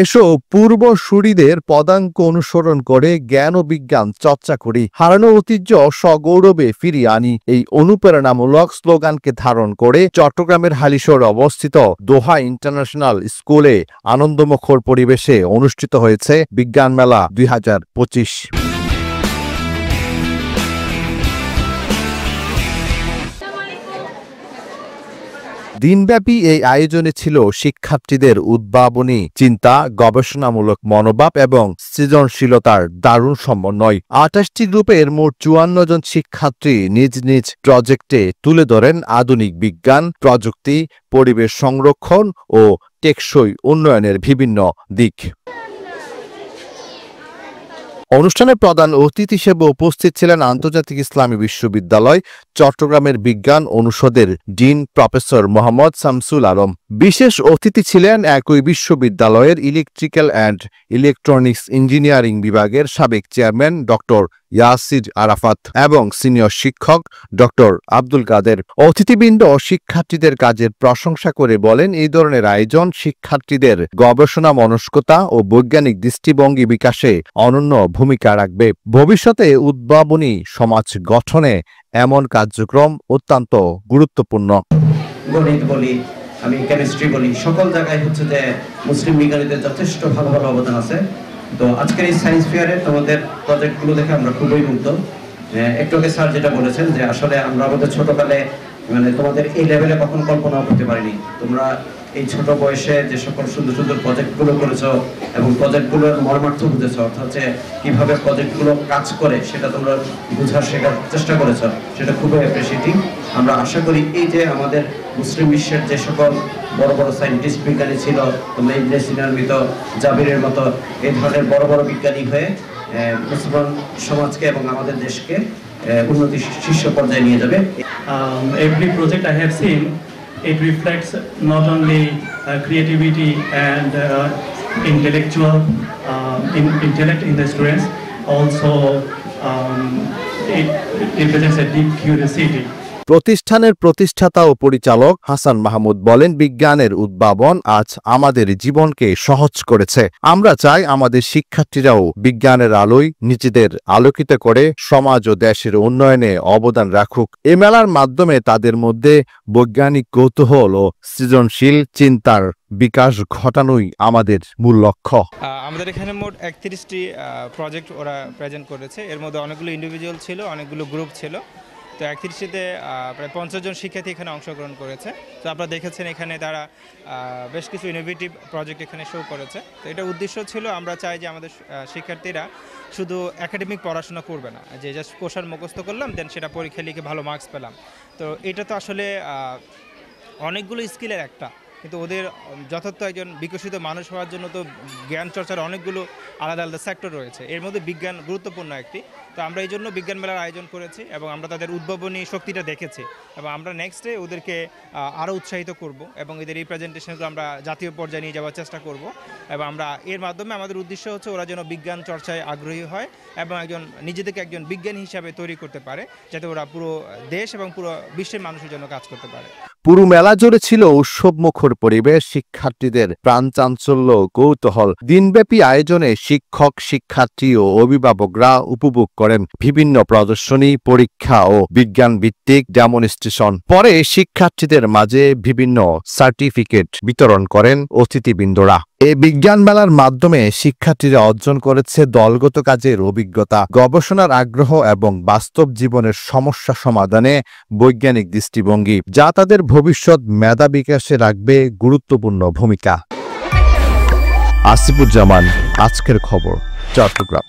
এসো পূর্বসূরীদের পদাঙ্ক অনুসরণ করে জ্ঞান ও বিজ্ঞান চর্চা করি, হারানো ঐতিহ্য সগৌরবে ফিরিয়ে আনি। এই অনুপ্রেরণামূলক স্লোগানকে ধারণ করে চট্টগ্রামের হালিশহরে অবস্থিত দোহা ইন্টারন্যাশনাল স্কুলে আনন্দমুখর পরিবেশে অনুষ্ঠিত হয়েছে বিজ্ঞান মেলা 2025। দিনব্যাপী এই আয়োজনে ছিল শিক্ষার্থীদের উদ্ভাবনী চিন্তা, গবেষণামূলক মনোভাব এবং সৃজনশীলতার দারুণ সমন্বয়। 28টি গ্রুপের মোট 54 জন শিক্ষার্থী নিজ নিজ প্রজেক্টে তুলে ধরেন আধুনিক বিজ্ঞান, প্রযুক্তি, পরিবেশ সংরক্ষণ ও টেকসই উন্নয়নের বিভিন্ন দিক। অনুষ্ঠানে প্রধান অতিথি হিসেবে উপস্থিত ছিলেন আন্তর্জাতিক ইসলামী বিশ্ববিদ্যালয় চট্টগ্রামের বিজ্ঞান অনুষদের ডিন প্রফেসর মোহাম্মদ শামসুল আলম। বিশেষ অতিথি ছিলেন একই বিশ্ববিদ্যালয়ের ইলেকট্রিক্যাল অ্যান্ড ইলেকট্রনিক্স ইঞ্জিনিয়ারিং বিভাগের সাবেক চেয়ারম্যান ডক্টর ইয়াসির আরাফাত এবং সিনিয়র শিক্ষক ডক্টর আব্দুল কাদের। অতিথিবৃন্দ শিক্ষার্থীদের কাজের প্রশংসা করে বলেন, এই ধরনের আয়োজন শিক্ষার্থীদের গবেষণা মনস্কতা ও বৈজ্ঞানিক দৃষ্টিভঙ্গি বিকাশে অনন্য ভূমিকা রাখবে। ভবিষ্যতে উদ্ভাবনী সমাজ গঠনে এমন কার্যক্রম অত্যন্ত গুরুত্বপূর্ণ। গণিত বলি, আমি কেমিস্ট্রি বলি, সকল জায়গায় হচ্ছে যে মুসলিম বিজ্ঞানীদের যথেষ্ট ভালো ভালো অবদান আছে। তো আজকের এই সায়েন্স ফেয়ারে তোমাদের প্রজেক্টগুলো দেখে আমরা খুবই মুগ্ধ। একটু আগে স্যার যেটা বলেছেন যে আসলে আমরা আমাদের ছোটকালে তোমাদের এই লেভেলে কখনো কল্পনাও করতে পারিনি। তোমরা এই ছোট বয়সে যে সকল সুন্দর সুন্দর প্রজেক্টগুলো করেছো এবং প্রজেক্টগুলোর মর্মার্থ বুঝেছো, অর্থাৎ যে কিভাবে প্রজেক্টগুলো কাজ করে সেটা তোমরা বোঝার শেখার চেষ্টা করেছো, সেটা খুবই অ্যাপ্রিসিয়েটিং। আমরা আশা করি এই যে আমাদের মুসলিম বিশ্বের যে সকল বড় বড় সায়েন্টিস্ট বিজ্ঞানী ছিল, তোমরা ইবনে সিনার মতো, জাবিরের মতো এই ধরনের বড় বড় বিজ্ঞানী হয়ে মুসলমান সমাজকে এবং আমাদের দেশকে উন্নতি শীর্ষ পর্যায়ে নিয়ে যাবে। Every project I have seen, it reflects not only creativity and intellectual intellect in the students, also it represents a deep curiosity. প্রতিষ্ঠানের প্রতিষ্ঠাতা ও পরিচালক হাসান মাহমুদ বলেন, বিজ্ঞানের উদ্ভাবন আজ আমাদের জীবনকে সহজ করেছে। আমরা চাই আমাদের শিক্ষার্থীরাও বিজ্ঞানের আলোয় নিজেদের আলোকিত করে সমাজ ও দেশের উন্নয়নে অবদান রাখুক। এ মেলার মাধ্যমে তাদের মধ্যে বৈজ্ঞানিক কৌতূহল ও সৃজনশীল চিন্তার বিকাশ ঘটানোই আমাদের মূল লক্ষ্য। আমাদের এখানে মোট 31টি প্রজেক্ট ওরা প্রেজেন্ট করেছে। এর মধ্যে অনেকগুলো ইন্ডিভিজুয়াল ছিল, অনেকগুলো গ্রুপ ছিল। তো 31টিতে প্রায় 50 জন শিক্ষার্থী এখানে অংশগ্রহণ করেছে। তো আপনারা দেখেছেন এখানে তারা বেশ কিছু ইনোভেটিভ প্রজেক্ট এখানে শো করেছে। তো এটার উদ্দেশ্য ছিল, আমরা চাই যে আমাদের শিক্ষার্থীরা শুধু একাডেমিক পড়াশোনা করবে না, যে জাস্ট কোশ্চেন মুখস্থ করলাম দেন সেটা পরীক্ষা লিখে ভালো মার্কস পেলাম। তো এটা তো আসলে অনেকগুলো স্কিলের একটা, কিন্তু ওদের যথার্থ একজন বিকশিত মানুষ হওয়ার জন্য তো জ্ঞান চর্চার অনেকগুলো আলাদা আলাদা সেক্টর রয়েছে, এর মধ্যে বিজ্ঞান গুরুত্বপূর্ণ একটি। তো আমরা এই জন্য বিজ্ঞান মেলার আয়োজন করেছি এবং আমরা তাদের উদ্ভাবনী শক্তিটা দেখেছি এবং আমরা নেক্সট ডে ওদেরকে আরও উৎসাহিত করব এবং এদের এই প্রেজেন্টেশনগুলো আমরা জাতীয় পর্যায়ে নিয়ে যাওয়ার চেষ্টা করব এবং আমরা এর মাধ্যমে আমাদের উদ্দেশ্য হচ্ছে ওরা যেন বিজ্ঞান চর্চায় আগ্রহী হয় এবং নিজেদেরকে একজন বিজ্ঞানী হিসাবে তৈরি করতে পারে, যাতে ওরা পুরো দেশ এবং পুরো বিশ্বের মানুষের জন্য কাজ করতে পারে। পুরো মেলা জুড়ে ছিল উৎসবমুখর পরিবেশ, শিক্ষার্থীদের প্রাণচাঞ্চল্য, কৌতূহল। দিনব্যাপী আয়োজনে শিক্ষক, শিক্ষার্থী ও অভিভাবকরা উপভোগ করেন বিভিন্ন প্রদর্শনী, পরীক্ষা ও বিজ্ঞান ভিত্তিক ডেমনস্ট্রেশন। পরে শিক্ষার্থীদের মাঝে বিভিন্ন সার্টিফিকেট বিতরণ করেন অতিথিবৃন্দরা। এই বিজ্ঞান মেলার মাধ্যমে শিক্ষার্থীরা অর্জন করেছে দলগত কাজের অভিজ্ঞতা, গবেষণার আগ্রহ এবং বাস্তব জীবনের সমস্যা সমাধানে বৈজ্ঞানিক দৃষ্টিভঙ্গি, যা তাদের ভবিষ্যৎ মেধা বিকাশে রাখবে গুরুত্বপূর্ণ ভূমিকা। আসিফুজ্জামান, আজকের খবর, চট্টগ্রাম।